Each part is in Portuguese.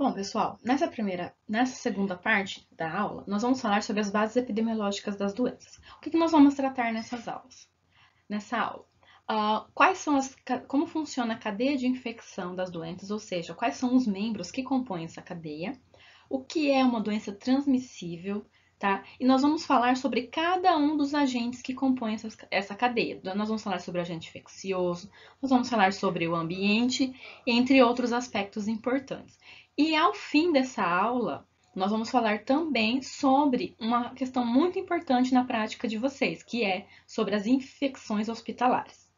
Bom, pessoal, nessa segunda parte da aula, nós vamos falar sobre as bases epidemiológicas das doenças. O que nós vamos tratar nessa aula? Como funciona a cadeia de infecção das doenças, ou seja, quais são os membros que compõem essa cadeia, o que é uma doença transmissível, tá? E nós vamos falar sobre cada um dos agentes que compõem essa cadeia. Nós vamos falar sobre o agente infeccioso, nós vamos falar sobre o ambiente, entre outros aspectos importantes. E ao fim dessa aula, nós vamos falar também sobre uma questão muito importante na prática de vocês, que é sobre as infecções hospitalares.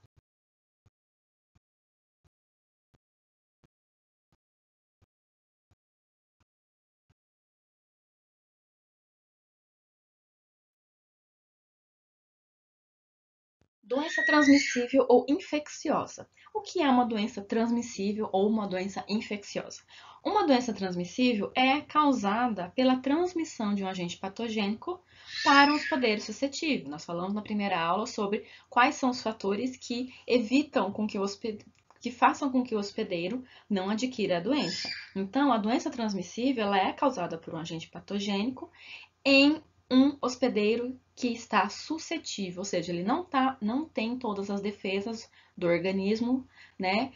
Doença transmissível ou infecciosa. O que é uma doença transmissível ou uma doença infecciosa? Uma doença transmissível é causada pela transmissão de um agente patogênico para um hospedeiro suscetível. Nós falamos na primeira aula sobre quais são os fatores que que façam com que o hospedeiro não adquira a doença. Então, a doença transmissível ela é causada por um agente patogênico em um hospedeiro que está suscetível, ou seja, ele não tem todas as defesas do organismo, né,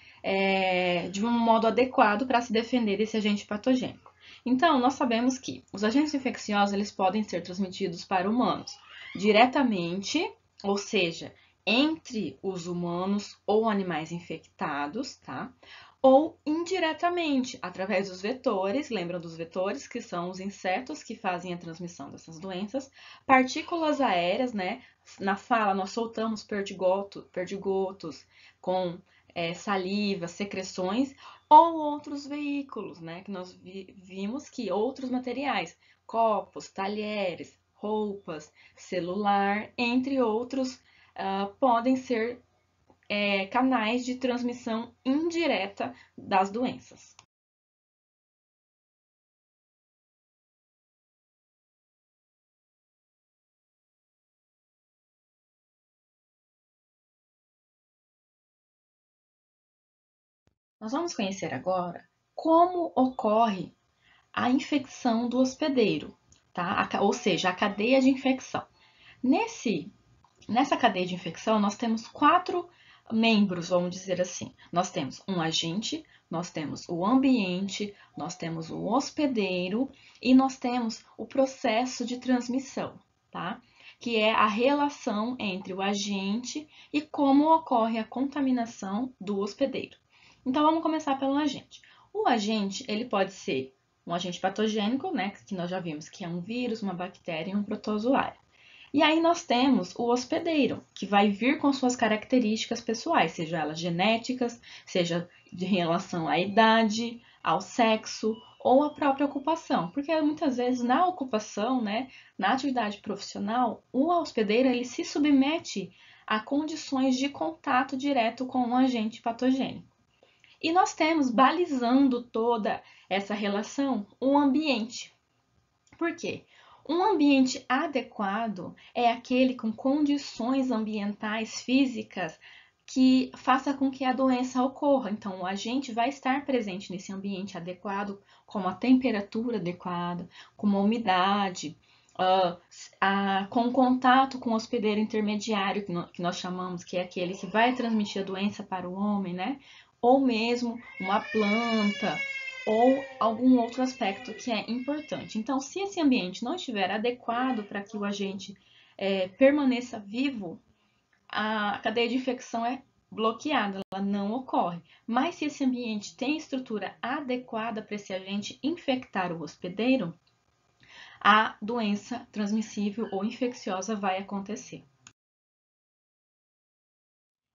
de um modo adequado para se defender desse agente patogênico. Então, nós sabemos que os agentes infecciosos eles podem ser transmitidos para humanos diretamente, ou seja, entre os humanos ou animais infectados, tá? Ou indiretamente, através dos vetores, lembram dos vetores, que são os insetos que fazem a transmissão dessas doenças, partículas aéreas, né? Na fala, nós soltamos perdigotos com saliva, secreções, ou outros veículos, né? Que nós vimos que outros materiais, copos, talheres, roupas, celular, entre outros, podem ser canais de transmissão indireta das doenças. Nós vamos conhecer agora como ocorre a infecção do hospedeiro, tá? Ou seja, a cadeia de infecção. Nessa cadeia de infecção, nós temos quatro membros, vamos dizer assim. Nós temos um agente, nós temos o ambiente, nós temos o hospedeiro e nós temos o processo de transmissão, tá? Que é a relação entre o agente e como ocorre a contaminação do hospedeiro. Então, vamos começar pelo agente. O agente, ele pode ser um agente patogênico, né, que nós já vimos que é um vírus, uma bactéria e um protozoário. E aí nós temos o hospedeiro, que vai vir com suas características pessoais, seja elas genéticas, seja de relação à idade, ao sexo ou à própria ocupação. Porque muitas vezes na ocupação, né, na atividade profissional, o hospedeiro ele se submete a condições de contato direto com um agente patogênico. E nós temos, balizando toda essa relação, o ambiente. Por quê? Um ambiente adequado é aquele com condições ambientais físicas que faça com que a doença ocorra. Então, o agente vai estar presente nesse ambiente adequado, com a temperatura adequada, com uma umidade, com contato com o hospedeiro intermediário, que nós chamamos, que é aquele que vai transmitir a doença para o homem, né? Ou mesmo uma planta, ou algum outro aspecto que é importante. Então, se esse ambiente não estiver adequado para que o agente permaneça vivo, a cadeia de infecção é bloqueada, ela não ocorre. Mas se esse ambiente tem estrutura adequada para esse agente infectar o hospedeiro, a doença transmissível ou infecciosa vai acontecer.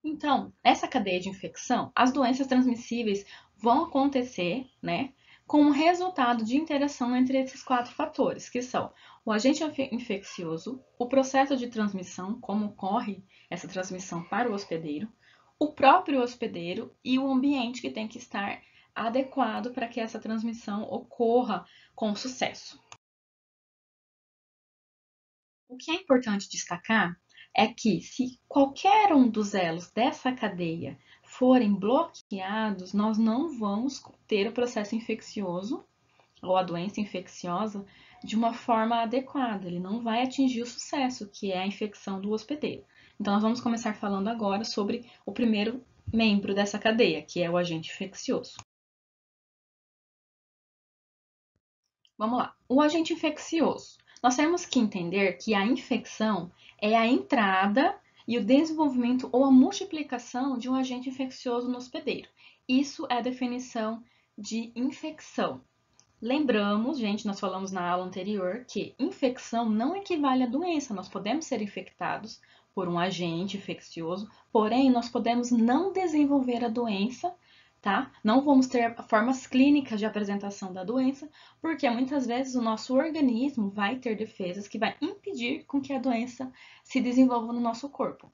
Então, essa cadeia de infecção, as doenças transmissíveis vão acontecer, né, com um resultado de interação entre esses quatro fatores, que são o agente infeccioso, o processo de transmissão, como ocorre essa transmissão para o hospedeiro, o próprio hospedeiro e o ambiente que tem que estar adequado para que essa transmissão ocorra com sucesso. O que é importante destacar é que, se qualquer um dos elos dessa cadeia forem bloqueados, nós não vamos ter o processo infeccioso ou a doença infecciosa de uma forma adequada. Ele não vai atingir o sucesso, que é a infecção do hospedeiro. Então, nós vamos começar falando agora sobre o primeiro membro dessa cadeia, que é o agente infeccioso. Vamos lá. O agente infeccioso. Nós temos que entender que a infecção é a entrada e o desenvolvimento ou a multiplicação de um agente infeccioso no hospedeiro. Isso é a definição de infecção. Lembramos, gente, nós falamos na aula anterior que infecção não equivale à doença. Nós podemos ser infectados por um agente infeccioso, porém nós podemos não desenvolver a doença, tá? Não vamos ter formas clínicas de apresentação da doença, porque muitas vezes o nosso organismo vai ter defesas que vai impedir com que a doença se desenvolva no nosso corpo.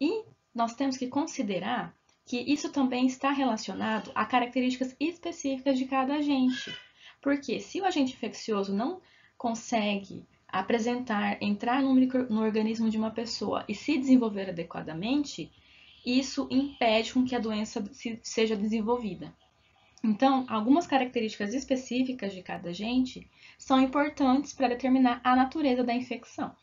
E nós temos que considerar que isso também está relacionado a características específicas de cada agente. Porque se o agente infeccioso não consegue entrar no organismo de uma pessoa e se desenvolver adequadamente, isso impede com que a doença seja desenvolvida. Então, algumas características específicas de cada agente são importantes para determinar a natureza da infecção.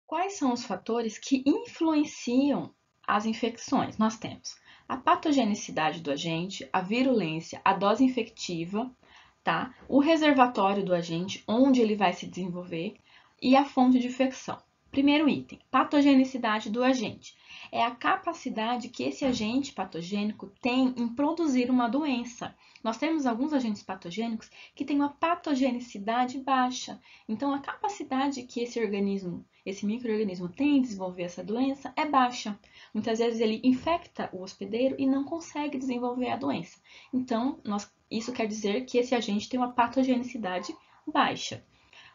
Quais são os fatores que influenciam as infecções? Nós temos a patogenicidade do agente, a virulência, a dose infectiva, tá? O reservatório do agente, onde ele vai se desenvolver, e a fonte de infecção. Primeiro item, patogenicidade do agente. É a capacidade que esse agente patogênico tem em produzir uma doença. Nós temos alguns agentes patogênicos que têm uma patogenicidade baixa. Então, a capacidade que esse micro-organismo tem em desenvolver essa doença é baixa. Muitas vezes ele infecta o hospedeiro e não consegue desenvolver a doença. Então, isso quer dizer que esse agente tem uma patogenicidade baixa.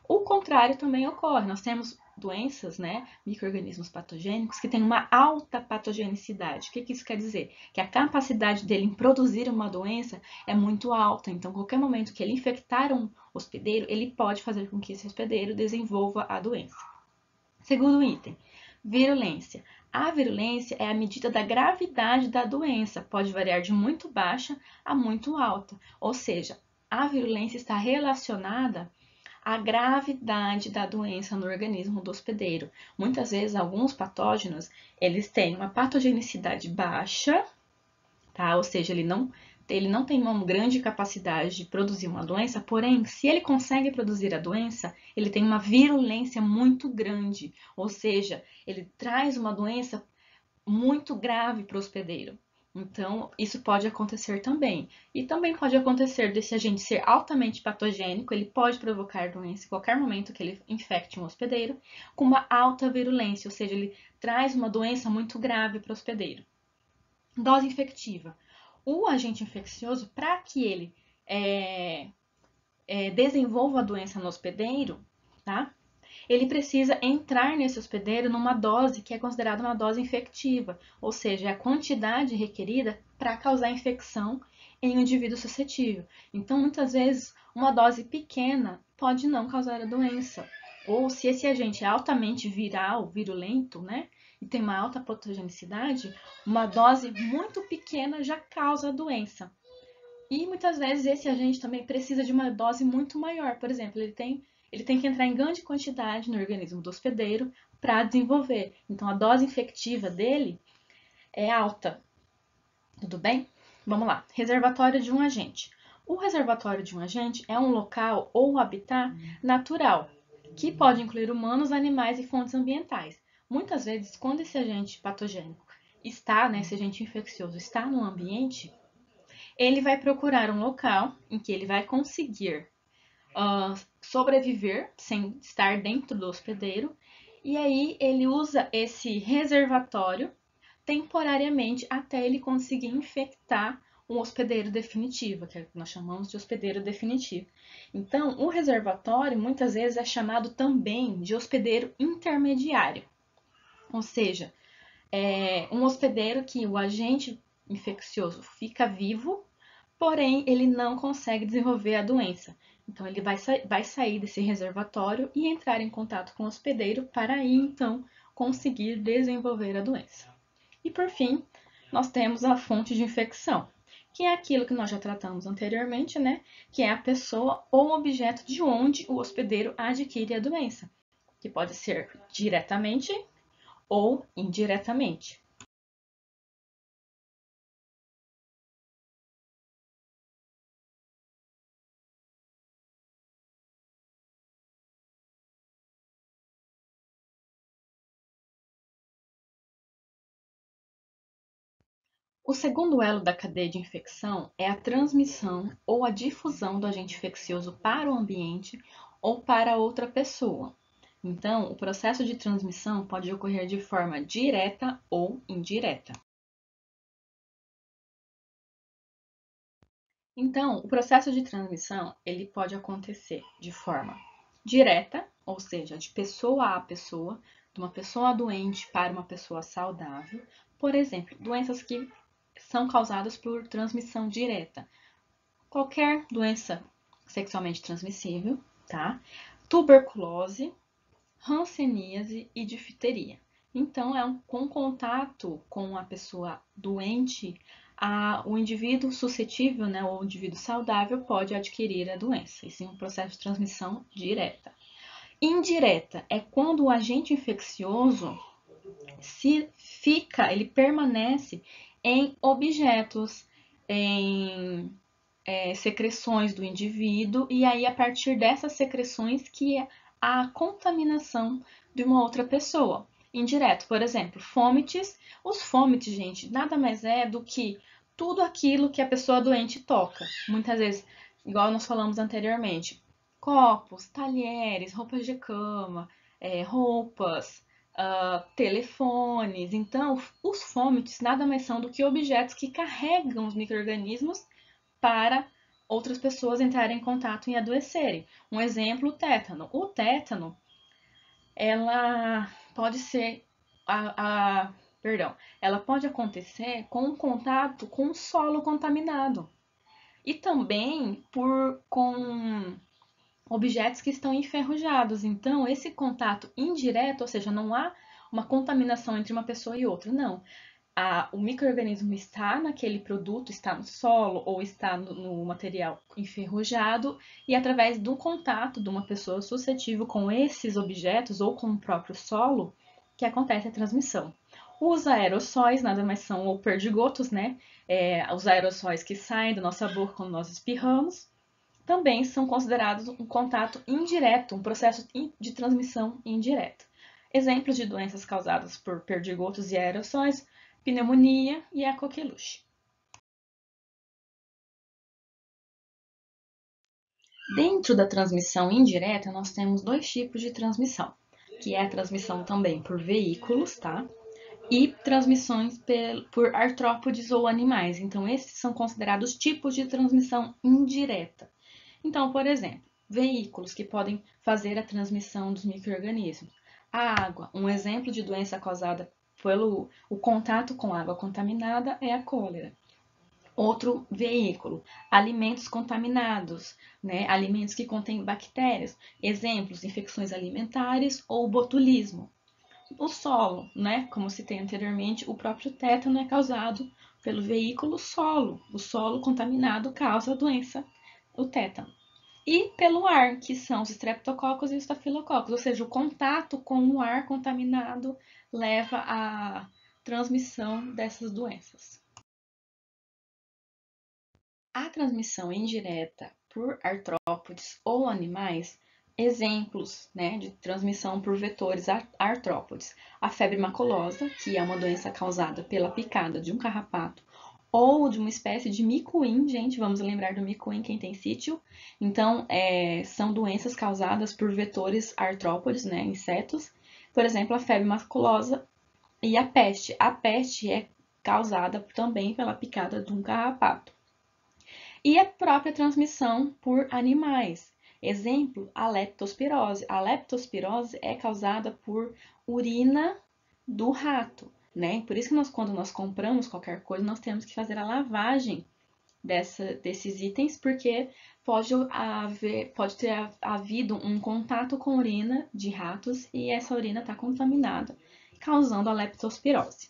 O contrário também ocorre. Nós temos doenças, né, micro-organismos patogênicos, que têm uma alta patogenicidade. O que isso quer dizer? Que a capacidade dele em produzir uma doença é muito alta. Então, qualquer momento que ele infectar um hospedeiro, ele pode fazer com que esse hospedeiro desenvolva a doença. Segundo item, virulência. A virulência é a medida da gravidade da doença, pode variar de muito baixa a muito alta. Ou seja, a virulência está relacionada a gravidade da doença no organismo do hospedeiro. Muitas vezes, alguns patógenos, eles têm uma patogenicidade baixa, tá? Ou seja, ele não tem uma grande capacidade de produzir uma doença, porém, se ele consegue produzir a doença, ele tem uma virulência muito grande, ou seja, ele traz uma doença muito grave para o hospedeiro. Então, isso pode acontecer também. E também pode acontecer desse agente ser altamente patogênico, ele pode provocar doença em qualquer momento que ele infecte um hospedeiro, com uma alta virulência, ou seja, ele traz uma doença muito grave para o hospedeiro. Dose infectiva. O agente infeccioso, para que ele desenvolva a doença no hospedeiro, tá? Ele precisa entrar nesse hospedeiro numa dose que é considerada uma dose infectiva, ou seja, é a quantidade requerida para causar infecção em um indivíduo suscetível. Então, muitas vezes, uma dose pequena pode não causar a doença. Ou se esse agente é altamente viral, virulento, né? E tem uma alta patogenicidade, uma dose muito pequena já causa a doença. E muitas vezes esse agente também precisa de uma dose muito maior. Por exemplo, ele tem que entrar em grande quantidade no organismo do hospedeiro para desenvolver. Então, a dose infectiva dele é alta. Tudo bem? Vamos lá. Reservatório de um agente. O reservatório de um agente é um local ou habitat natural, que pode incluir humanos, animais e fontes ambientais. Muitas vezes, quando esse agente patogênico está, né, esse agente infeccioso está no ambiente, ele vai procurar um local em que ele vai conseguir sobreviver sem estar dentro do hospedeiro, e aí ele usa esse reservatório temporariamente até ele conseguir infectar um hospedeiro definitivo, que é o que nós chamamos de hospedeiro definitivo. Então, o reservatório muitas vezes é chamado também de hospedeiro intermediário, ou seja, é um hospedeiro que o agente infeccioso fica vivo, porém ele não consegue desenvolver a doença. Então, ele vai sair desse reservatório e entrar em contato com o hospedeiro para aí, então, conseguir desenvolver a doença. E, por fim, nós temos a fonte de infecção, que é aquilo que nós já tratamos anteriormente, né? Que é a pessoa ou objeto de onde o hospedeiro adquire a doença, que pode ser diretamente ou indiretamente. O segundo elo da cadeia de infecção é a transmissão ou a difusão do agente infeccioso para o ambiente ou para outra pessoa. Então, o processo de transmissão pode ocorrer de forma direta ou indireta. Então, o processo de transmissão, ele pode acontecer de forma direta, ou seja, de pessoa a pessoa, de uma pessoa doente para uma pessoa saudável. Por exemplo, doenças que são causadas por transmissão direta. Qualquer doença sexualmente transmissível, tá? Tuberculose, hanseníase e difteria. Então, com contato com a pessoa doente, o indivíduo suscetível, né, ou o indivíduo saudável pode adquirir a doença. Isso é um processo de transmissão direta. Indireta é quando o agente infeccioso ele permanece em objetos, em secreções do indivíduo, e aí a partir dessas secreções que é a contaminação de uma outra pessoa. Indireto, por exemplo, fômites. Os fômites, gente, nada mais é do que tudo aquilo que a pessoa doente toca. Muitas vezes, igual nós falamos anteriormente, copos, talheres, roupas de cama, roupas, telefones. Então, os fômites nada mais são do que objetos que carregam os micro-organismos para outras pessoas entrarem em contato e adoecerem. Um exemplo, o tétano. O tétano, ela pode ser perdão, ela pode acontecer com um contato com o solo contaminado e também com objetos que estão enferrujados. Então, esse contato indireto, ou seja, não há uma contaminação entre uma pessoa e outra, não. O micro-organismo está naquele produto, está no solo ou está no material enferrujado, e através do contato de uma pessoa suscetível com esses objetos ou com o próprio solo, que acontece a transmissão. Os aerossóis nada mais são ou perdigotos, né? Os aerossóis que saem da nossa boca quando nós espirramos, também são considerados um contato indireto, um processo de transmissão indireta. Exemplos de doenças causadas por perdigotos e aerossóis: pneumonia e a coqueluche. Dentro da transmissão indireta, nós temos dois tipos de transmissão, que é a transmissão também por veículos, tá? E transmissões por artrópodes ou animais. Então, esses são considerados tipos de transmissão indireta. Então, por exemplo, veículos que podem fazer a transmissão dos micro-organismos. A água, um exemplo de doença causada pelo o contato com água contaminada é a cólera. Outro veículo, alimentos contaminados, né? Alimentos que contêm bactérias. Exemplos, infecções alimentares ou botulismo. O solo, né? Como citei anteriormente, o próprio tétano é causado pelo veículo solo. O solo contaminado causa a doença, o tétano. E pelo ar, que são os estreptococos e os estafilococos, ou seja, o contato com o ar contaminado leva à transmissão dessas doenças. A transmissão indireta por artrópodes ou animais, exemplos, né, de transmissão por vetores artrópodes. A febre maculosa, que é uma doença causada pela picada de um carrapato ou de uma espécie de micuim, gente, vamos lembrar do micuim, quem tem sítio. Então, são doenças causadas por vetores artrópodes, né, insetos. Por exemplo, a febre maculosa e a peste. A peste é causada também pela picada de um carrapato. E a própria transmissão por animais. Exemplo, a leptospirose. A leptospirose é causada por urina do rato, né? Por isso que quando nós compramos qualquer coisa, nós temos que fazer a lavagem desses itens, porque pode ter havido um contato com urina de ratos e essa urina está contaminada, causando a leptospirose.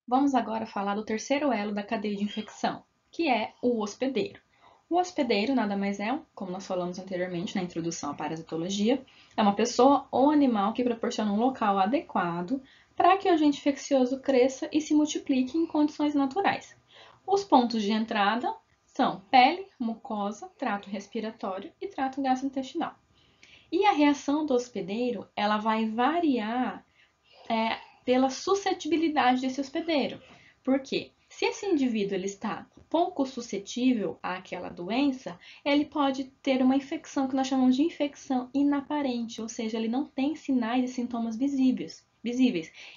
Vamos agora falar do terceiro elo da cadeia de infecção, que é o hospedeiro. O hospedeiro nada mais é, como nós falamos anteriormente na introdução à parasitologia, é uma pessoa ou animal que proporciona um local adequado para que o agente infeccioso cresça e se multiplique em condições naturais. Os pontos de entrada são pele, mucosa, trato respiratório e trato gastrointestinal. E a reação do hospedeiro, ela vai variar pela suscetibilidade desse hospedeiro. Por quê? Se esse indivíduo ele está pouco suscetível àquela doença, ele pode ter uma infecção que nós chamamos de infecção inaparente, ou seja, ele não tem sinais e sintomas visíveis.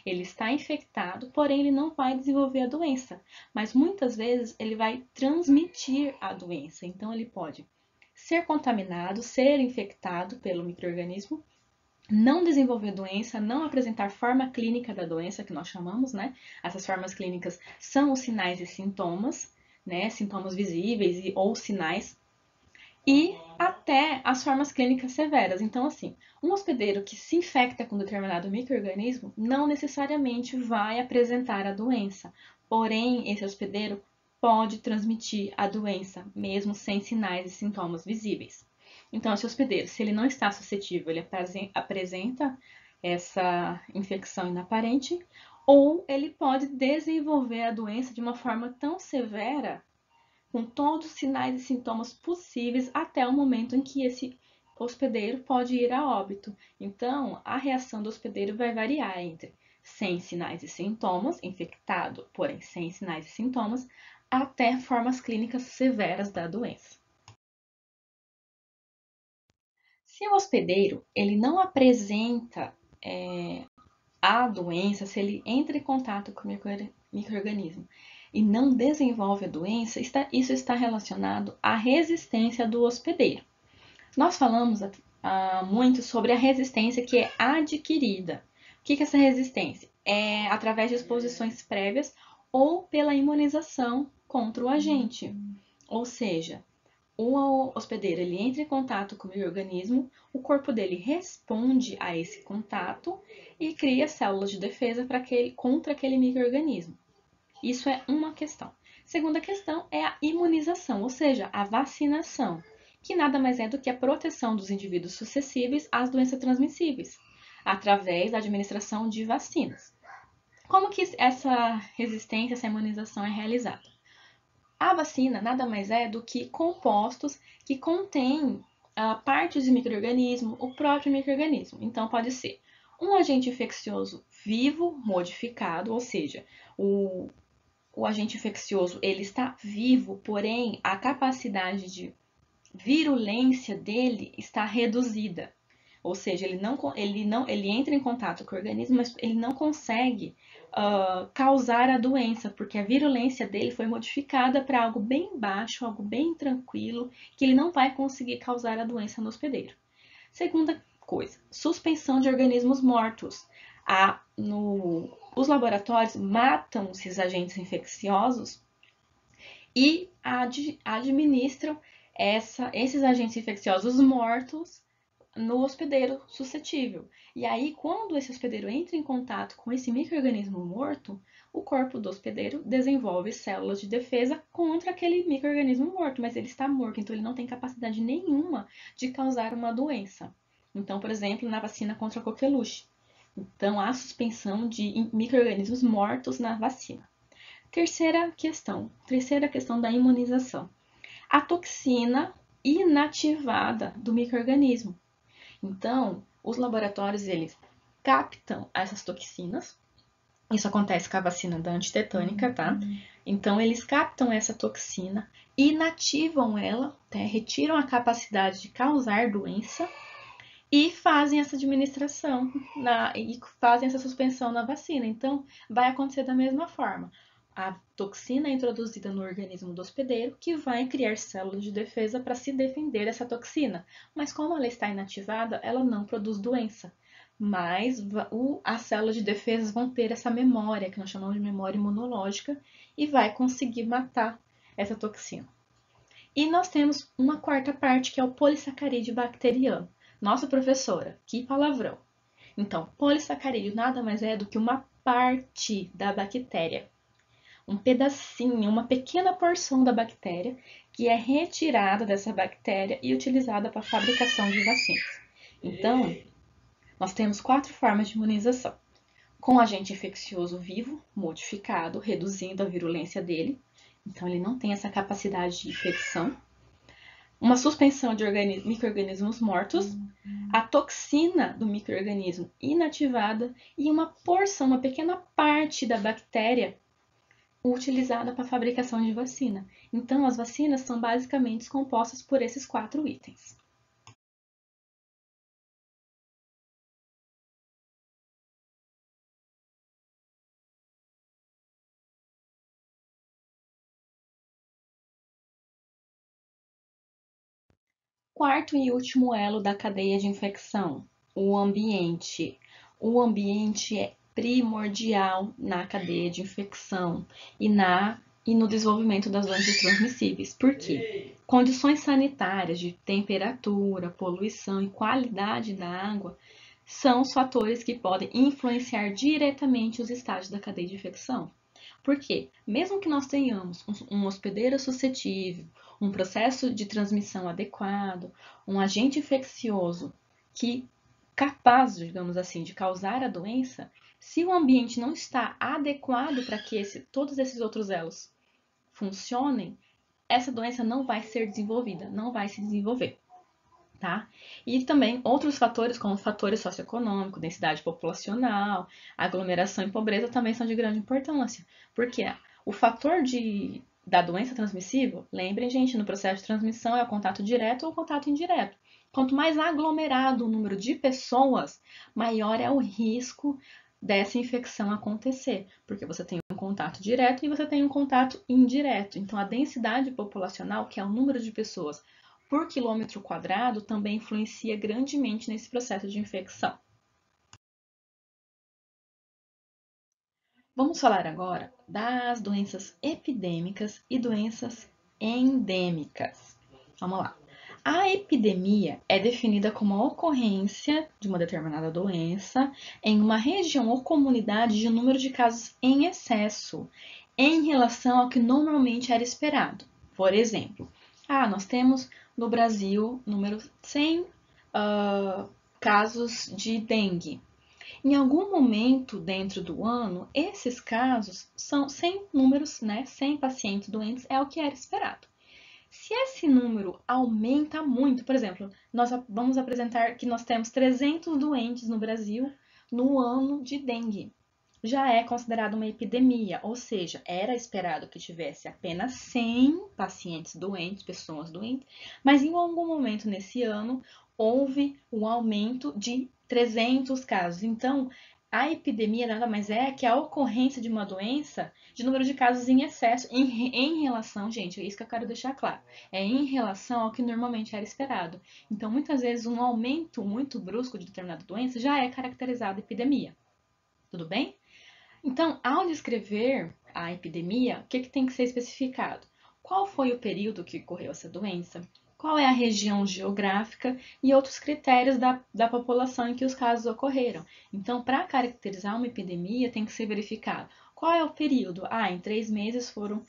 Ele está infectado, porém ele não vai desenvolver a doença, mas muitas vezes ele vai transmitir a doença. Então ele pode ser contaminado, ser infectado pelo micro-organismo, não desenvolver doença, não apresentar forma clínica da doença, que nós chamamos, né? Essas formas clínicas são os sinais e sintomas, né? Sintomas visíveis ou sinais, e até as formas clínicas severas. Então, assim, um hospedeiro que se infecta com determinado micro-organismo não necessariamente vai apresentar a doença, porém, esse hospedeiro pode transmitir a doença, mesmo sem sinais e sintomas visíveis. Então, esse hospedeiro, se ele não está suscetível, ele apresenta essa infecção inaparente, ou ele pode desenvolver a doença de uma forma tão severa, com todos os sinais e sintomas possíveis, até o momento em que esse hospedeiro pode ir a óbito. Então, a reação do hospedeiro vai variar entre sem sinais e sintomas, infectado, porém sem sinais e sintomas, até formas clínicas severas da doença. Se o hospedeiro ele não apresenta a doença, se ele entra em contato com o micro-organismo e não desenvolve a doença, isso está relacionado à resistência do hospedeiro. Nós falamos muito sobre a resistência que é adquirida. O que é essa resistência? É através de exposições prévias ou pela imunização contra o agente. Ou seja, o hospedeiro ele entra em contato com o micro-organismo, o corpo dele responde a esse contato e cria células de defesa contra aquele micro-organismo. Isso é uma questão. Segunda questão é a imunização, ou seja, a vacinação, que nada mais é do que a proteção dos indivíduos suscetíveis às doenças transmissíveis, através da administração de vacinas. Como que essa resistência, essa imunização é realizada? A vacina nada mais é do que compostos que contêm partes de micro-organismo, o próprio micro-organismo. Então, pode ser um agente infeccioso vivo modificado, ou seja, o agente infeccioso ele está vivo, porém a capacidade de virulência dele está reduzida. Ou seja, ele entra em contato com o organismo, mas ele não consegue causar a doença, porque a virulência dele foi modificada para algo bem baixo, algo bem tranquilo, que ele não vai conseguir causar a doença no hospedeiro. Segunda coisa, suspensão de organismos mortos. Os laboratórios matam esses agentes infecciosos e administram esses agentes infecciosos mortos no hospedeiro suscetível. E aí, quando esse hospedeiro entra em contato com esse micro-organismo morto, o corpo do hospedeiro desenvolve células de defesa contra aquele micro-organismo morto, mas ele está morto, então ele não tem capacidade nenhuma de causar uma doença. Então, por exemplo, na vacina contra a coqueluche. Então, há suspensão de micro-organismos mortos na vacina. Terceira questão da imunização. A toxina inativada do micro-organismo. Então, os laboratórios, eles captam essas toxinas. Isso acontece com a vacina da antitetânica, tá? Então, eles captam essa toxina, inativam ela, retiram a capacidade de causar doença e fazem essa administração e fazem essa suspensão na vacina. Então, vai acontecer da mesma forma. A toxina é introduzida no organismo do hospedeiro, que vai criar células de defesa para se defender dessa toxina. Mas como ela está inativada, ela não produz doença. Mas as células de defesa vão ter essa memória, que nós chamamos de memória imunológica, e vai conseguir matar essa toxina. E nós temos uma quarta parte, que é o polissacarídeo bacteriano. Nossa, professora, que palavrão. Então, polissacarídeo nada mais é do que uma parte da bactéria. um pedacinho, uma pequena porção da bactéria que é retirada dessa bactéria e utilizada para a fabricação de vacinas. Então, nós temos 4 formas de imunização. Com agente infeccioso vivo, modificado, reduzindo a virulência dele. Então, ele não tem essa capacidade de infecção. Uma suspensão de micro-organismos mortos, a toxina do micro-organismo inativada e uma porção, uma pequena parte da bactéria utilizada para a fabricação de vacina. Então, as vacinas são basicamente compostas por esses 4 itens. Quarto e último elo da cadeia de infecção, o ambiente. O ambiente é primordial na cadeia de infecção e no desenvolvimento das doenças transmissíveis. Por quê? Condições sanitárias de temperatura, poluição e qualidade da água são os fatores que podem influenciar diretamente os estágios da cadeia de infecção. Porque, mesmo que nós tenhamos um hospedeiro suscetível, um processo de transmissão adequado, um agente infeccioso que capaz, digamos assim, de causar a doença, se o ambiente não está adequado para que todos esses outros elos funcionem, essa doença não vai ser desenvolvida, não vai se desenvolver. Tá? E também outros fatores, como fatores socioeconômicos, densidade populacional, aglomeração e pobreza, também são de grande importância. Porque o fator da doença transmissível, lembrem, gente, no processo de transmissão é o contato direto ou o contato indireto. Quanto mais aglomerado o número de pessoas, maior é o risco dessa infecção acontecer, porque você tem um contato direto e você tem um contato indireto. Então, a densidade populacional, que é o número de pessoas por quilômetro quadrado, também influencia grandemente nesse processo de infecção. Vamos falar agora das doenças epidêmicas e doenças endêmicas. Vamos lá. A epidemia é definida como a ocorrência de uma determinada doença em uma região ou comunidade de número de casos em excesso, em relação ao que normalmente era esperado. Por exemplo, nós temos no Brasil número 100 casos de dengue. Em algum momento dentro do ano, esses casos são 100 números, né? 100 pacientes doentes é o que era esperado. Se esse número aumenta muito, por exemplo, nós vamos apresentar que nós temos 300 doentes no Brasil no ano de dengue. Já é considerado uma epidemia, ou seja, era esperado que tivesse apenas 100 pacientes doentes, pessoas doentes, mas em algum momento nesse ano houve um aumento de 300 casos. Então, a epidemia nada mais é que a ocorrência de uma doença de número de casos em excesso em relação, gente, é isso que eu quero deixar claro, é em relação ao que normalmente era esperado. Então, muitas vezes, um aumento muito brusco de determinada doença já é caracterizado epidemia. Tudo bem? Então, ao descrever a epidemia, o que tem que ser especificado? Qual foi o período que ocorreu essa doença? Qual é a região geográfica e outros critérios da população em que os casos ocorreram. Então, para caracterizar uma epidemia, tem que ser verificado qual é o período. Em 3 meses foram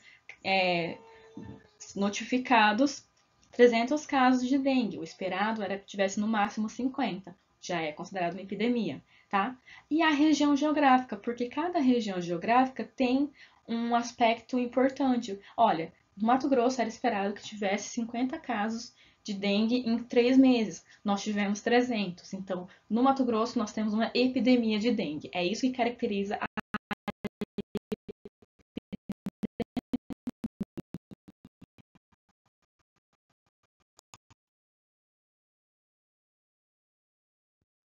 notificados 300 casos de dengue. O esperado era que tivesse no máximo 50. Já é considerado uma epidemia, tá? E a região geográfica, porque cada região geográfica tem um aspecto importante. Olha, no Mato Grosso era esperado que tivesse 50 casos de dengue em 3 meses. Nós tivemos 300. Então, no Mato Grosso, nós temos uma epidemia de dengue. É isso que caracteriza a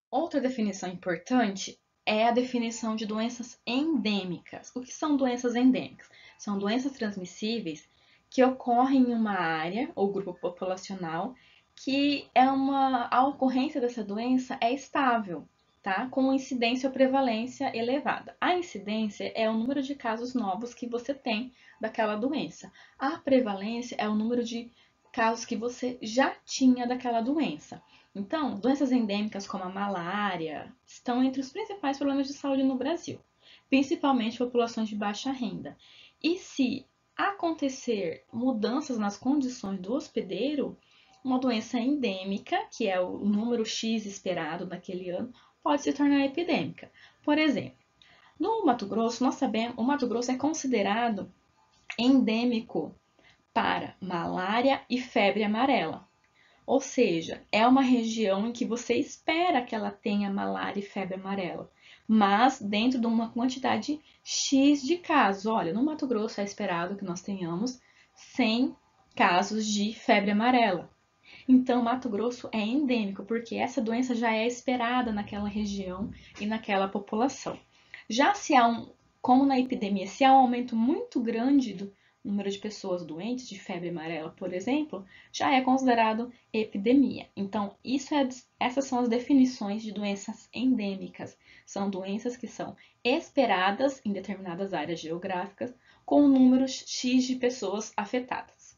outra definição importante é a definição de doenças endêmicas. O que são doenças endêmicas? São doenças transmissíveis que ocorrem em uma área ou grupo populacional que a ocorrência dessa doença é estável, tá? Com incidência ou prevalência elevada. A incidência é o número de casos novos que você tem daquela doença. A prevalência é o número de casos que você já tinha daquela doença. Então, doenças endêmicas como a malária estão entre os principais problemas de saúde no Brasil, principalmente populações de baixa renda. E se acontecer mudanças nas condições do hospedeiro, uma doença endêmica, que é o número X esperado naquele ano, pode se tornar epidêmica. Por exemplo, no Mato Grosso, nós sabemos, o Mato Grosso é considerado endêmico para malária e febre amarela. Ou seja, é uma região em que você espera que ela tenha malária e febre amarela, mas dentro de uma quantidade X de casos. Olha, no Mato Grosso é esperado que nós tenhamos 100 casos de febre amarela. Então, Mato Grosso é endêmico, porque essa doença já é esperada naquela região e naquela população. Já se há como na epidemia, se há um aumento muito grande do número de pessoas doentes de febre amarela, por exemplo, já é considerado epidemia. Então, essas são as definições de doenças endêmicas. São doenças que são esperadas em determinadas áreas geográficas, com um número X de pessoas afetadas.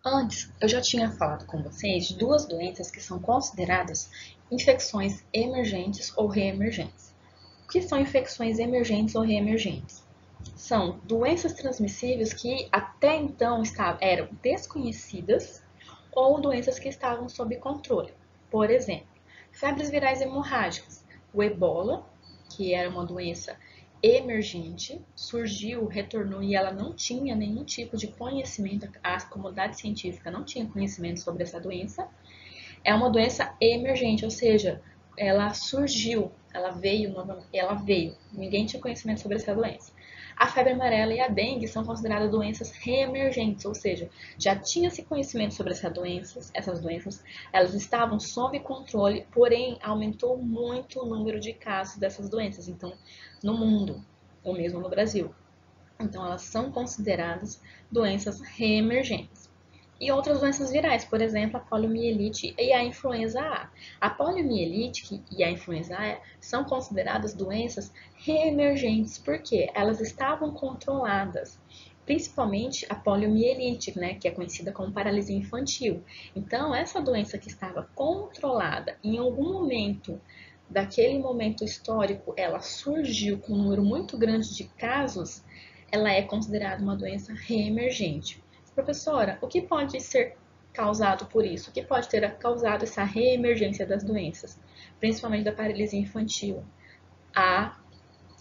Antes, eu já tinha falado com vocês de duas doenças que são consideradas infecções emergentes ou reemergentes. O que são infecções emergentes ou reemergentes? São doenças transmissíveis que até então eram desconhecidas ou doenças que estavam sob controle. Por exemplo, febres virais hemorrágicas, o ebola, que era uma doença emergente, surgiu, retornou e ela não tinha nenhum tipo de conhecimento, a comunidade científica não tinha conhecimento sobre essa doença. É uma doença emergente, ou seja, ela surgiu, ela veio, ninguém tinha conhecimento sobre essa doença. A febre amarela e a dengue são consideradas doenças reemergentes, ou seja, já tinha-se conhecimento sobre essas doenças, elas estavam sob controle, porém aumentou muito o número de casos dessas doenças, então, no mundo, ou mesmo no Brasil. Então, elas são consideradas doenças reemergentes. E outras doenças virais, por exemplo, a poliomielite e a influenza A. A poliomielite e a influenza A são consideradas doenças reemergentes, porque elas estavam controladas, principalmente a poliomielite, né, que é conhecida como paralisia infantil. Então, essa doença que estava controlada, em algum momento daquele momento histórico, ela surgiu com um número muito grande de casos, ela é considerada uma doença reemergente. Professora, o que pode ser causado por isso? O que pode ter causado essa reemergência das doenças, principalmente da paralisia infantil? A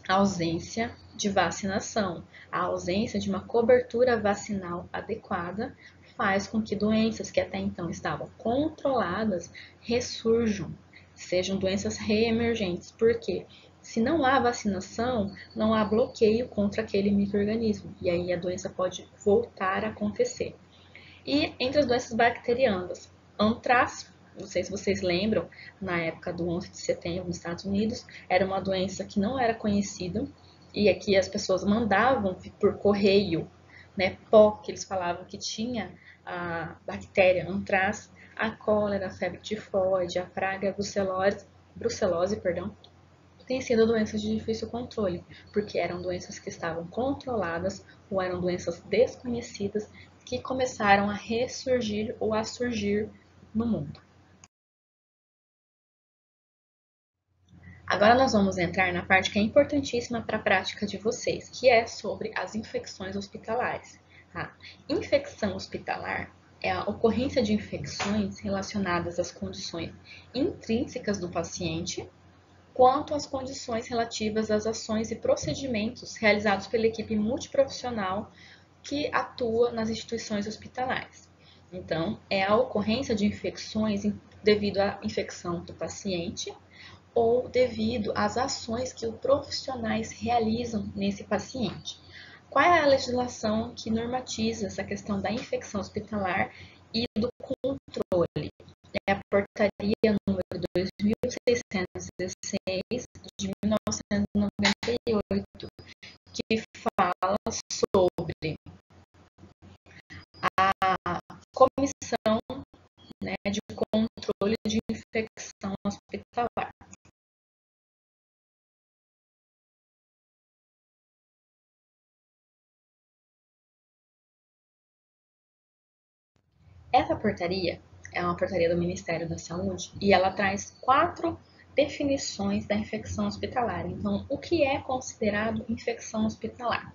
ausência de vacinação, a ausência de uma cobertura vacinal adequada faz com que doenças que até então estavam controladas ressurjam, sejam doenças reemergentes. Por quê? Se não há vacinação, não há bloqueio contra aquele micro-organismo, e aí a doença pode voltar a acontecer. E entre as doenças bacterianas, antrax, não sei se vocês lembram, na época do 11 de setembro nos Estados Unidos, era uma doença que não era conhecida, e aqui as pessoas mandavam por correio, né, pó, que eles falavam que tinha a bactéria antrax, a cólera, a febre tifoide, a praga brucelose, têm sido doenças de difícil controle, porque eram doenças que estavam controladas ou eram doenças desconhecidas que começaram a ressurgir ou a surgir no mundo. Agora nós vamos entrar na parte que é importantíssima para a prática de vocês, que é sobre as infecções hospitalares. Tá? Infecção hospitalar é a ocorrência de infecções relacionadas às condições intrínsecas do paciente, quanto às condições relativas às ações e procedimentos realizados pela equipe multiprofissional que atua nas instituições hospitalares. Então, é a ocorrência de infecções devido à infecção do paciente ou devido às ações que os profissionais realizam nesse paciente. Qual é a legislação que normatiza essa questão da infecção hospitalar e do controle? É a portaria número 2616 de 1998, que fala sobre a comissão, né, de controle de infecção hospitalar. Essa portaria é uma portaria do Ministério da Saúde e ela traz 4 definições da infecção hospitalar. Então, o que é considerado infecção hospitalar?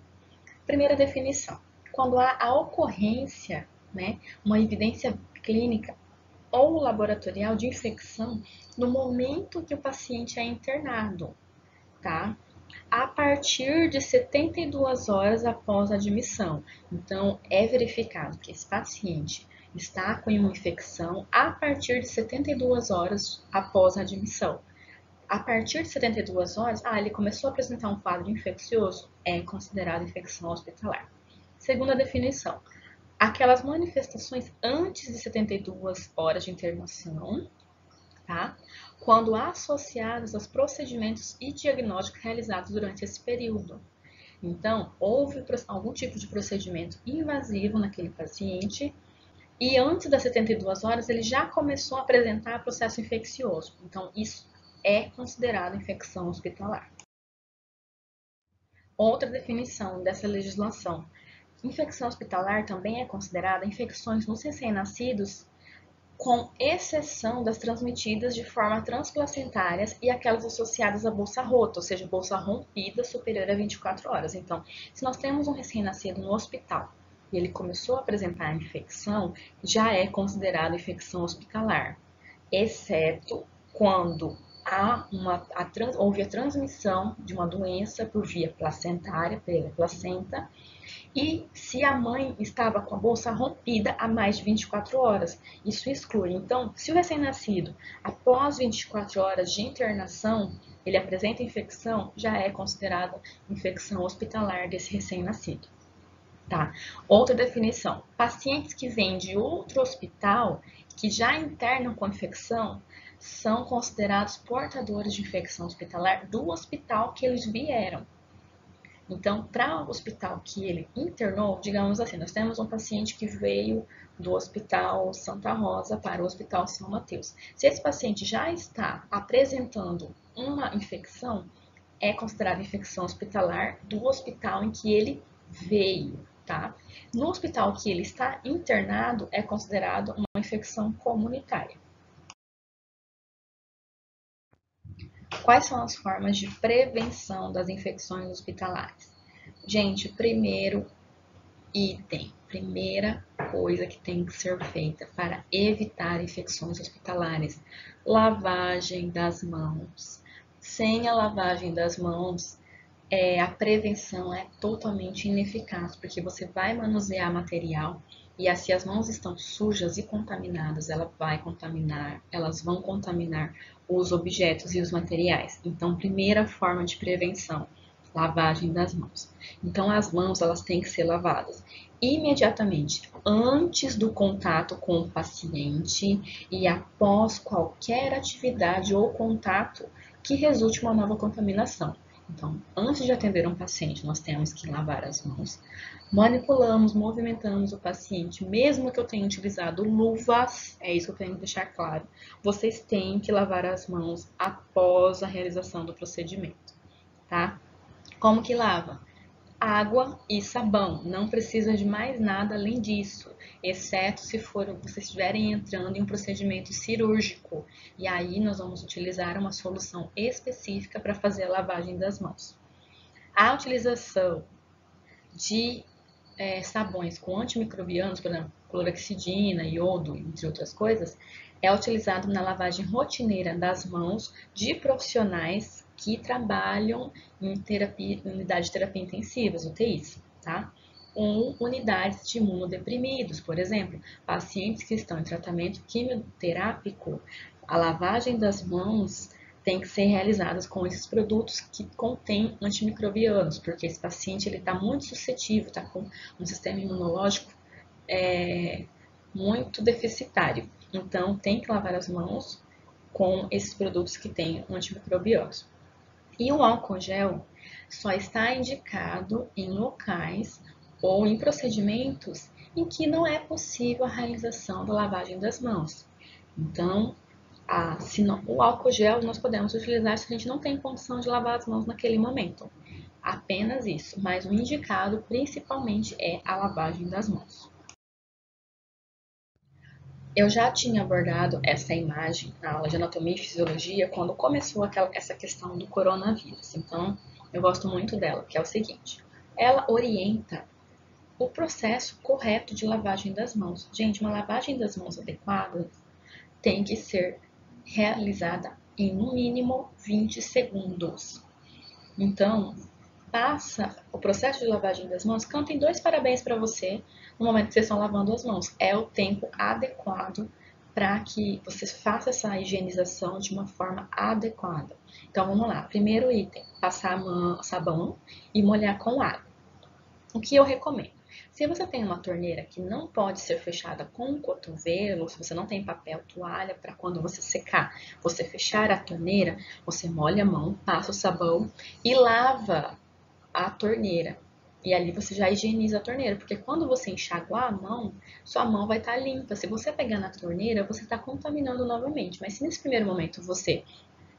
Primeira definição: quando há a ocorrência, né, uma evidência clínica ou laboratorial de infecção no momento que o paciente é internado, tá? A partir de 72 horas após a admissão. Então, é verificado que esse paciente está com uma infecção a partir de 72 horas após a admissão. A partir de 72 horas, ele começou a apresentar um quadro infeccioso, é considerado infecção hospitalar. Segunda definição: aquelas manifestações antes de 72 horas de internação, tá? Quando associadas aos procedimentos e diagnósticos realizados durante esse período. Então, houve algum tipo de procedimento invasivo naquele paciente e antes das 72 horas ele já começou a apresentar processo infeccioso. Então, isso é considerado infecção hospitalar. Outra definição dessa legislação: infecção hospitalar também é considerada infecções nos recém-nascidos, com exceção das transmitidas de forma transplacentárias e aquelas associadas à bolsa rota, ou seja, bolsa rompida superior a 24 horas. Então, se nós temos um recém-nascido no hospital e ele começou a apresentar infecção, já é considerado infecção hospitalar, exceto quando houve a transmissão de uma doença por via placentária, pela placenta, e se a mãe estava com a bolsa rompida há mais de 24 horas. Isso exclui. Então, se o recém-nascido, após 24 horas de internação, ele apresenta infecção, já é considerada infecção hospitalar desse recém-nascido. Tá? Outra definição: pacientes que vêm de outro hospital, que já internam com infecção, são considerados portadores de infecção hospitalar do hospital que eles vieram. Então, para o hospital que ele internou, digamos assim, nós temos um paciente que veio do Hospital Santa Rosa para o Hospital São Mateus. Se esse paciente já está apresentando uma infecção, é considerada infecção hospitalar do hospital em que ele veio, tá? No hospital que ele está internado, é considerado uma infecção comunitária. Quais são as formas de prevenção das infecções hospitalares? Gente, primeira coisa que tem que ser feita para evitar infecções hospitalares: lavagem das mãos. Sem a lavagem das mãos, a prevenção é totalmente ineficaz, porque você vai manusear material e se as mãos estão sujas e contaminadas, elas vão contaminar os objetos e os materiais. Então, primeira forma de prevenção: lavagem das mãos. Então, as mãos elas têm que ser lavadas imediatamente antes do contato com o paciente e após qualquer atividade ou contato que resulte uma nova contaminação. Então, antes de atender um paciente, nós temos que lavar as mãos. Manipulamos, movimentamos o paciente, mesmo que eu tenha utilizado luvas, é isso que eu tenho que deixar claro. Vocês têm que lavar as mãos após a realização do procedimento, tá? Como que lava? Água e sabão, não precisa de mais nada além disso, exceto se vocês estiverem entrando em um procedimento cirúrgico, e aí nós vamos utilizar uma solução específica para fazer a lavagem das mãos. A utilização de sabões com antimicrobianos, por exemplo, clorexidina, iodo, entre outras coisas, é utilizado na lavagem rotineira das mãos de profissionais que trabalham em unidade de terapia intensiva, UTIs, tá? Ou unidades de imunodeprimidos, por exemplo, pacientes que estão em tratamento quimioterápico, a lavagem das mãos tem que ser realizada com esses produtos que contêm antimicrobianos, porque esse paciente está muito suscetível, está com um sistema imunológico muito deficitário. Então, tem que lavar as mãos com esses produtos que têm antimicrobianos. E o álcool gel só está indicado em locais ou em procedimentos em que não é possível a realização da lavagem das mãos. Então, o álcool gel nós podemos utilizar se a gente não tem condição de lavar as mãos naquele momento. Apenas isso, mas o indicado principalmente é a lavagem das mãos. Eu já tinha abordado essa imagem na aula de anatomia e fisiologia quando começou essa questão do coronavírus. Então, eu gosto muito dela, que é o seguinte: ela orienta o processo correto de lavagem das mãos. Gente, uma lavagem das mãos adequada tem que ser realizada em no mínimo 20 segundos. Então, passa o processo de lavagem das mãos, cantem 2 parabéns para você no momento que vocês estão lavando as mãos. É o tempo adequado para que você faça essa higienização de uma forma adequada. Então vamos lá. Primeiro item, passar sabão e molhar com água. O que eu recomendo? Se você tem uma torneira que não pode ser fechada com o cotovelo, se você não tem papel toalha para quando você secar, você fechar a torneira, você molha a mão, passa o sabão e lava a torneira. E ali você já higieniza a torneira, porque quando você enxaguar a mão, sua mão vai estar limpa. Se você pegar na torneira, você está contaminando novamente. Mas se nesse primeiro momento você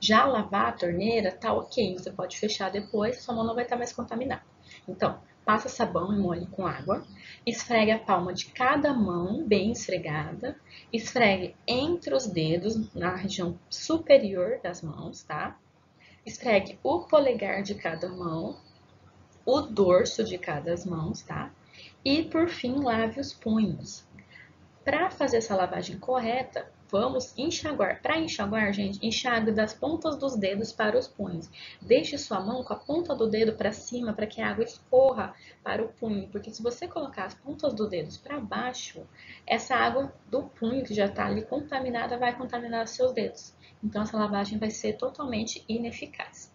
já lavar a torneira, tá ok. Você pode fechar depois, sua mão não vai estar mais contaminada. Então, passa sabão e molhe com água. Esfregue a palma de cada mão, bem esfregada. Esfregue entre os dedos, na região superior das mãos, tá? Esfregue o polegar de cada mão, o dorso de cada mão, tá? E por fim, lave os punhos. Para fazer essa lavagem correta, vamos enxaguar. Para enxaguar, gente, enxague das pontas dos dedos para os punhos. Deixe sua mão com a ponta do dedo para cima para que a água escorra para o punho, porque se você colocar as pontas dos dedos para baixo, essa água do punho que já está ali contaminada vai contaminar os seus dedos. Então essa lavagem vai ser totalmente ineficaz.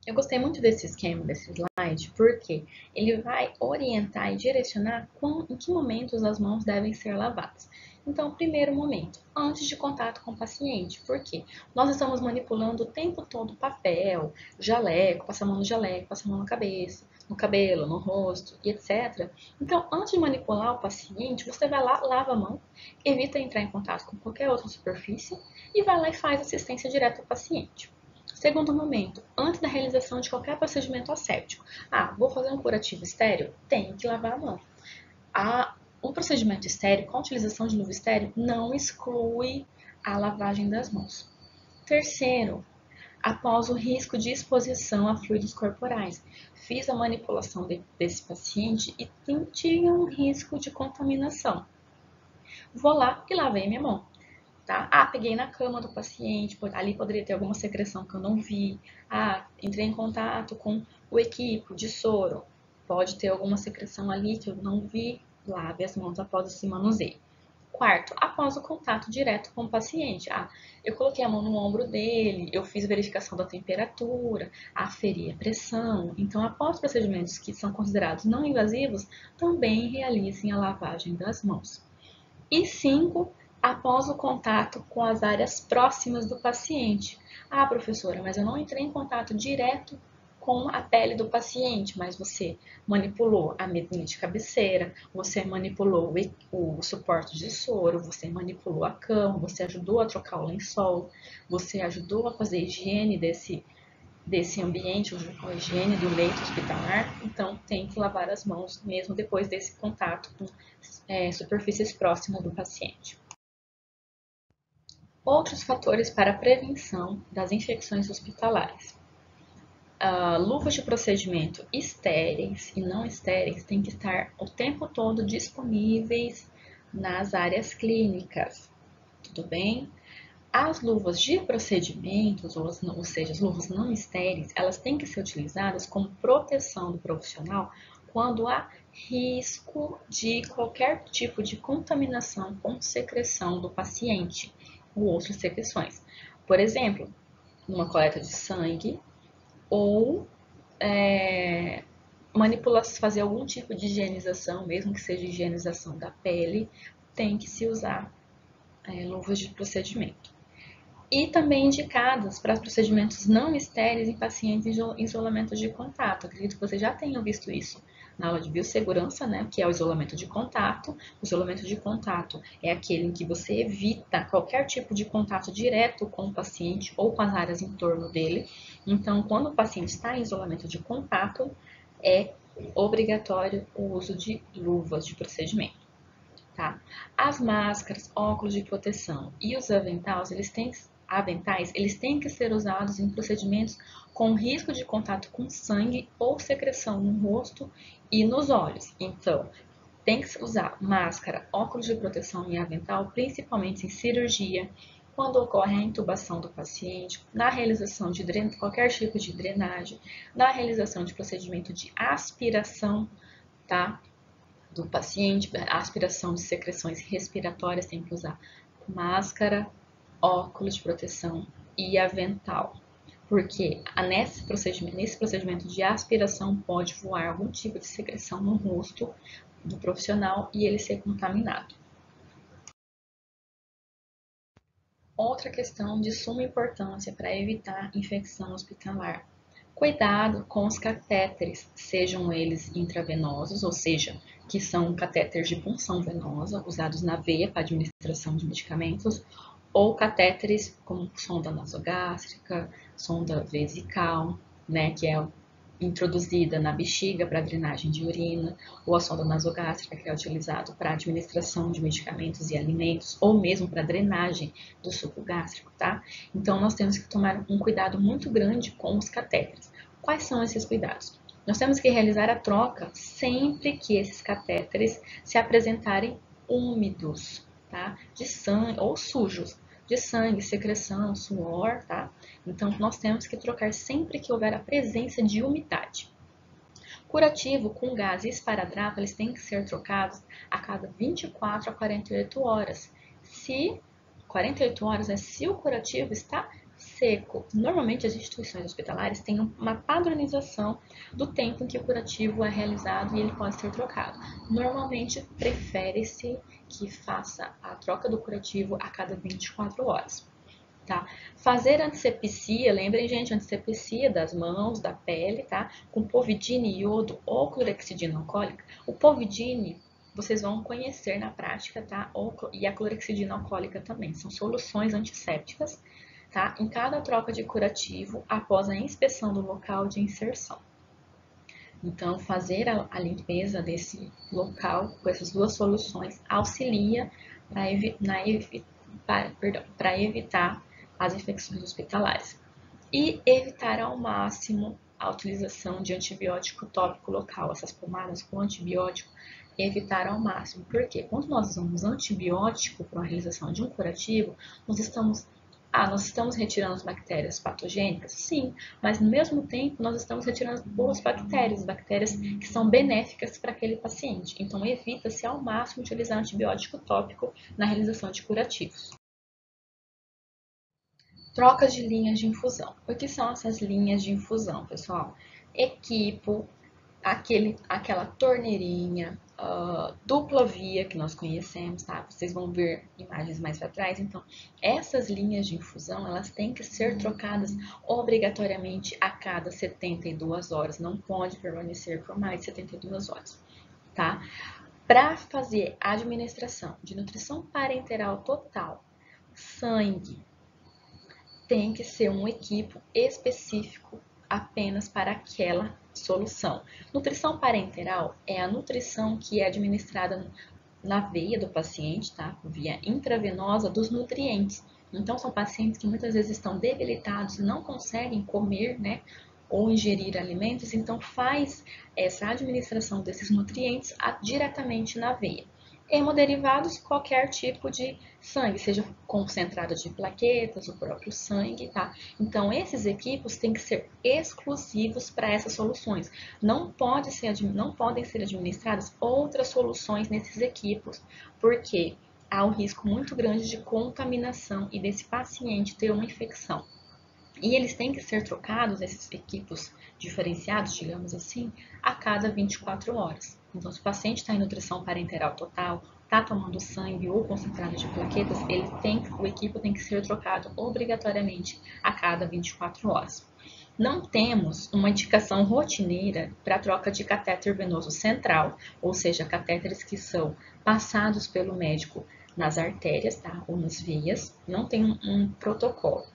Eu gostei muito desse esquema, desse slide, porque ele vai orientar e direcionar em que momentos as mãos devem ser lavadas. Então, primeiro momento, antes de contato com o paciente, porque nós estamos manipulando o tempo todo papel, jaleco, passa a mão no jaleco, passa a mão na cabeça, no cabelo, no rosto e etc. Então, antes de manipular o paciente, você vai lá, lava a mão, evita entrar em contato com qualquer outra superfície e vai lá e faz assistência direta ao paciente. Segundo momento, antes da realização de qualquer procedimento asséptico. Ah, vou fazer um curativo estéreo? Tenho que lavar a mão. O procedimento estéreo, com a utilização de luva estéreo, não exclui a lavagem das mãos. Terceiro, após o risco de exposição a fluidos corporais. Fiz a manipulação desse paciente e tinha um risco de contaminação. Vou lá e lavei minha mão. Tá? Ah, peguei na cama do paciente, ali poderia ter alguma secreção que eu não vi. Ah, entrei em contato com o equipo de soro, pode ter alguma secreção ali que eu não vi. Lave as mãos após esse manuseio. Quarto, após o contato direto com o paciente. Ah, eu coloquei a mão no ombro dele, eu fiz verificação da temperatura, aferi a pressão. Então, após procedimentos que são considerados não invasivos, também realizem a lavagem das mãos. E 5, após o contato com as áreas próximas do paciente. Ah, professora, mas eu não entrei em contato direto com a pele do paciente, mas você manipulou a medinha de cabeceira, você manipulou o suporte de soro, você manipulou a cama, você ajudou a trocar o lençol, você ajudou a fazer a higiene desse ambiente, a higiene do leito hospitalar, então tem que lavar as mãos mesmo depois desse contato com superfícies próximas do paciente. Outros fatores para a prevenção das infecções hospitalares. Luvas de procedimento estéreis e não estéreis têm que estar o tempo todo disponíveis nas áreas clínicas, tudo bem? As luvas de procedimentos, ou seja, as luvas não estéreis, elas têm que ser utilizadas como proteção do profissional quando há risco de qualquer tipo de contaminação com secreção do paciente ou outras secreções. Por exemplo, numa coleta de sangue ou fazer algum tipo de higienização, mesmo que seja higienização da pele, tem que se usar luvas de procedimento. E também indicadas para procedimentos não estéreis em pacientes em isolamento de contato. Acredito que você já tenha visto isso na aula de biossegurança, né, que é o isolamento de contato. O isolamento de contato é aquele em que você evita qualquer tipo de contato direto com o paciente ou com as áreas em torno dele. Então, quando o paciente está em isolamento de contato, é obrigatório o uso de luvas de procedimento. tá? As máscaras, óculos de proteção e os aventais, eles têm que ser usados em procedimentos com risco de contato com sangue ou secreção no rosto e nos olhos. Então, tem que usar máscara, óculos de proteção e avental, principalmente em cirurgia, quando ocorre a intubação do paciente, na realização de qualquer tipo de drenagem, na realização de procedimento de aspiração, tá? Do paciente, aspiração de secreções respiratórias, tem que usar máscara, óculos de proteção e avental. Porque nesse procedimento de aspiração pode voar algum tipo de secreção no rosto do profissional e ele ser contaminado. Outra questão de suma importância para evitar infecção hospitalar. Cuidado com os catéteres, sejam eles intravenosos, ou seja, que são catéteres de punção venosa, usados na veia para administração de medicamentos, ou catéteres como sonda nasogástrica, sonda vesical, né, que é introduzida na bexiga para drenagem de urina, ou a sonda nasogástrica, que é utilizado para administração de medicamentos e alimentos, ou mesmo para drenagem do suco gástrico, tá? Então, nós temos que tomar um cuidado muito grande com os catéteres. Quais são esses cuidados? Nós temos que realizar a troca sempre que esses catéteres se apresentarem úmidos, tá? De sangue ou sujos, de sangue, secreção, suor, tá? Então, nós temos que trocar sempre que houver a presença de umidade. Curativo com gás e esparadrapo, eles têm que ser trocados a cada 24 a 48 horas. Se 48 horas é se o curativo está seco. Normalmente as instituições hospitalares têm uma padronização do tempo em que o curativo é realizado e ele pode ser trocado. Normalmente prefere-se que faça a troca do curativo a cada 24 horas. Tá? Fazer antisepsia, lembrem, gente, antisepsia das mãos, da pele, tá? Com povidine, iodo ou clorexidina alcoólica. O povidine vocês vão conhecer na prática, tá? E a clorexidina alcoólica também. São soluções antissépticas, tá? Em cada troca de curativo após a inspeção do local de inserção. Então, fazer a limpeza desse local com essas duas soluções auxilia para evitar as infecções hospitalares. E evitar ao máximo a utilização de antibiótico tópico local, essas pomadas com antibiótico, evitar ao máximo. Porque quando nós usamos antibiótico para a realização de um curativo, nós estamos retirando as bactérias patogênicas? Sim, mas no mesmo tempo nós estamos retirando boas bactérias que são benéficas para aquele paciente. Então, evita-se ao máximo utilizar antibiótico tópico na realização de curativos. Trocas de linhas de infusão. O que são essas linhas de infusão, pessoal? Equipo, aquela torneirinha, dupla via que nós conhecemos, tá? Vocês vão ver imagens mais para trás. Então, essas linhas de infusão, elas têm que ser trocadas obrigatoriamente a cada 72 horas. Não pode permanecer por mais de 72 horas, tá? Para fazer a administração de nutrição parenteral total, sangue, tem que ser um equipo específico apenas para aquela solução. Nutrição parenteral é a nutrição que é administrada na veia do paciente, tá? Via intravenosa dos nutrientes. Então, são pacientes que muitas vezes estão debilitados, não conseguem comer, né? Ou ingerir alimentos, então faz essa administração desses nutrientes diretamente na veia. Hemoderivados, qualquer tipo de sangue, seja concentrado de plaquetas, o próprio sangue, tá? Então, esses equipos têm que ser exclusivos para essas soluções. Não podem ser administradas outras soluções nesses equipos, porque há um risco muito grande de contaminação e desse paciente ter uma infecção. E eles têm que ser trocados, esses equipos diferenciados, digamos assim, a cada 24 horas. Então, se o paciente está em nutrição parenteral total, está tomando sangue ou concentrado de plaquetas, o equipo tem que ser trocado obrigatoriamente a cada 24 horas. Não temos uma indicação rotineira para troca de catéter venoso central, ou seja, catéteres que são passados pelo médico nas artérias, tá? Ou nas veias. Não tem um protocolo.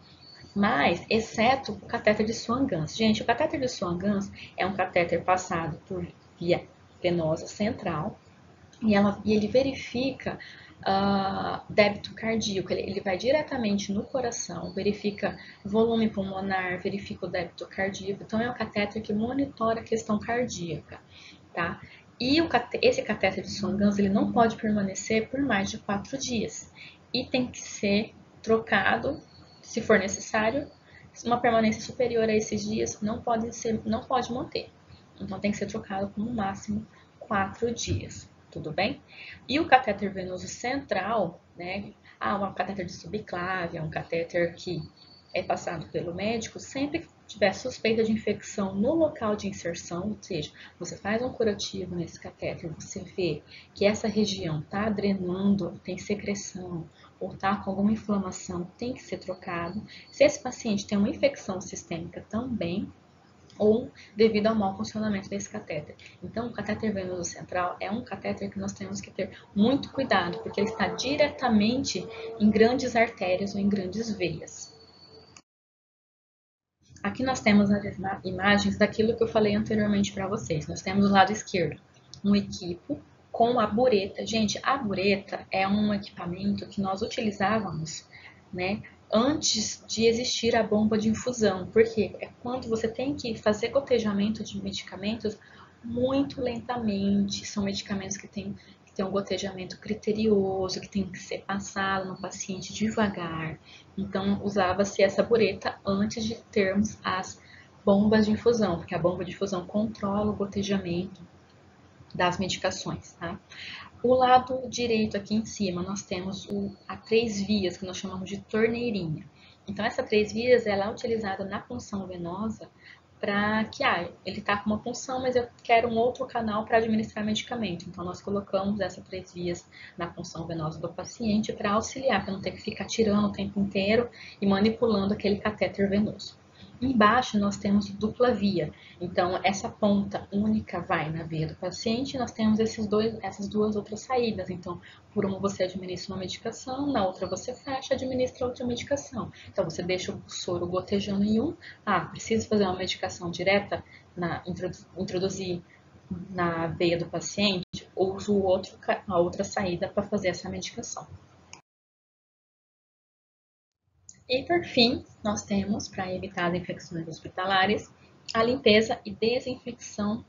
Mas, exceto o catéter de Swan-Ganz. Gente, o catéter de Swan-Ganz é um catéter passado por via venosa central, e ele verifica débito cardíaco, ele vai diretamente no coração, verifica volume pulmonar, verifica o débito cardíaco. Então, é um catéter que monitora a questão cardíaca, tá? E esse catéter de Swan-Ganz, ele não pode permanecer por mais de 4 dias. E tem que ser trocado, se for necessário. Uma permanência superior a esses dias não pode manter. Então, tem que ser trocado por no máximo 4 dias. Tudo bem? E o catéter venoso central, né? Um catéter de subclave, um catéter que é passado pelo médico, sempre que tiver suspeita de infecção no local de inserção, ou seja, você faz um curativo nesse catéter, você vê que essa região está drenando, tem secreção, ou está com alguma inflamação, tem que ser trocado. Se esse paciente tem uma infecção sistêmica também, ou devido ao mau funcionamento desse catéter. Então, o catéter venoso central é um catéter que nós temos que ter muito cuidado, porque ele está diretamente em grandes artérias ou em grandes veias. Aqui nós temos as imagens daquilo que eu falei anteriormente para vocês. Nós temos do lado esquerdo um equipo com a bureta. Gente, a bureta é um equipamento que nós utilizávamos, né, antes de existir a bomba de infusão, porque é quando você tem que fazer gotejamento de medicamentos muito lentamente. São medicamentos que têm um gotejamento criterioso, que tem que ser passado no paciente devagar. Então, usava-se essa bureta antes de termos as bombas de infusão, porque a bomba de infusão controla o gotejamento das medicações, tá? O lado direito aqui em cima, nós temos a 3 vias, que nós chamamos de torneirinha. Então, essa 3 vias, ela é utilizada na punção venosa para que, ele está com uma punção, mas eu quero um outro canal para administrar medicamento. Então, nós colocamos essas 3 vias na punção venosa do paciente para auxiliar, para não ter que ficar tirando o tempo inteiro e manipulando aquele catéter venoso. Embaixo nós temos dupla via, então essa ponta única vai na veia do paciente e nós temos essas duas outras saídas. Então, por uma você administra uma medicação, na outra você fecha e administra outra medicação. Então, você deixa o soro gotejando em um, precisa fazer uma medicação direta, introduzir na veia do paciente, uso a outra saída para fazer essa medicação. E por fim, nós temos, para evitar as infecções hospitalares, a limpeza e desinfecção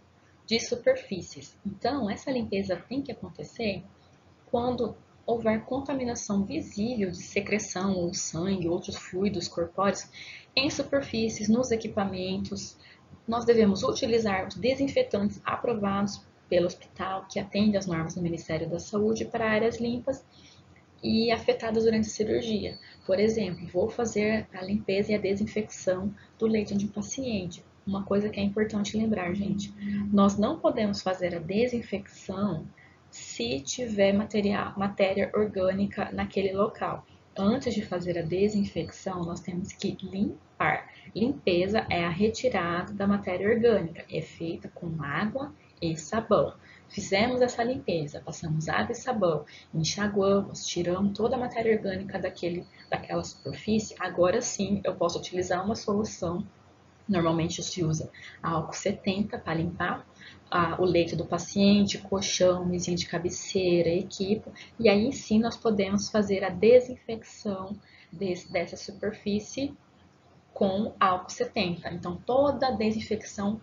de superfícies. Então, essa limpeza tem que acontecer quando houver contaminação visível de secreção ou sangue, outros fluidos corpóreos em superfícies, nos equipamentos. Nós devemos utilizar os desinfetantes aprovados pelo hospital que atende às normas do Ministério da Saúde para áreas limpas e afetadas durante a cirurgia. Por exemplo, vou fazer a limpeza e a desinfecção do leito de um paciente. Uma coisa que é importante lembrar, gente, nós não podemos fazer a desinfecção se tiver matéria orgânica naquele local. Antes de fazer a desinfecção, nós temos que limpar. Limpeza é a retirada da matéria orgânica, é feita com água e sabão. Fizemos essa limpeza, passamos água e sabão, enxaguamos, tiramos toda a matéria orgânica daquela superfície. Agora sim, eu posso utilizar uma solução. Normalmente se usa álcool 70 para limpar o leito do paciente, colchão, mesinha de cabeceira, equipo. E aí sim nós podemos fazer a desinfecção dessa superfície com álcool 70. Então, toda a desinfecção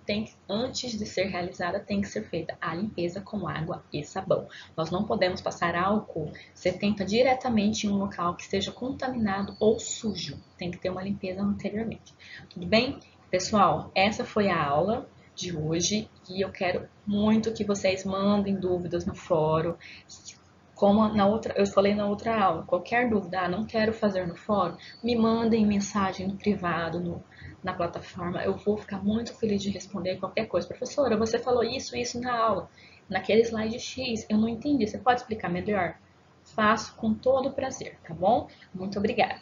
antes de ser realizada, tem que ser feita a limpeza com água e sabão. Nós não podemos passar álcool 70 diretamente em um local que esteja contaminado ou sujo. Tem que ter uma limpeza anteriormente. Tudo bem? Pessoal, essa foi a aula de hoje e eu quero muito que vocês mandem dúvidas no fórum. Como eu falei na outra aula, qualquer dúvida, não quero fazer no fórum, me mandem mensagem no privado, na plataforma. Eu vou ficar muito feliz de responder qualquer coisa. Professora, você falou isso na aula. Naquele slide X, eu não entendi. Você pode explicar melhor? Faço com todo prazer, tá bom? Muito obrigada.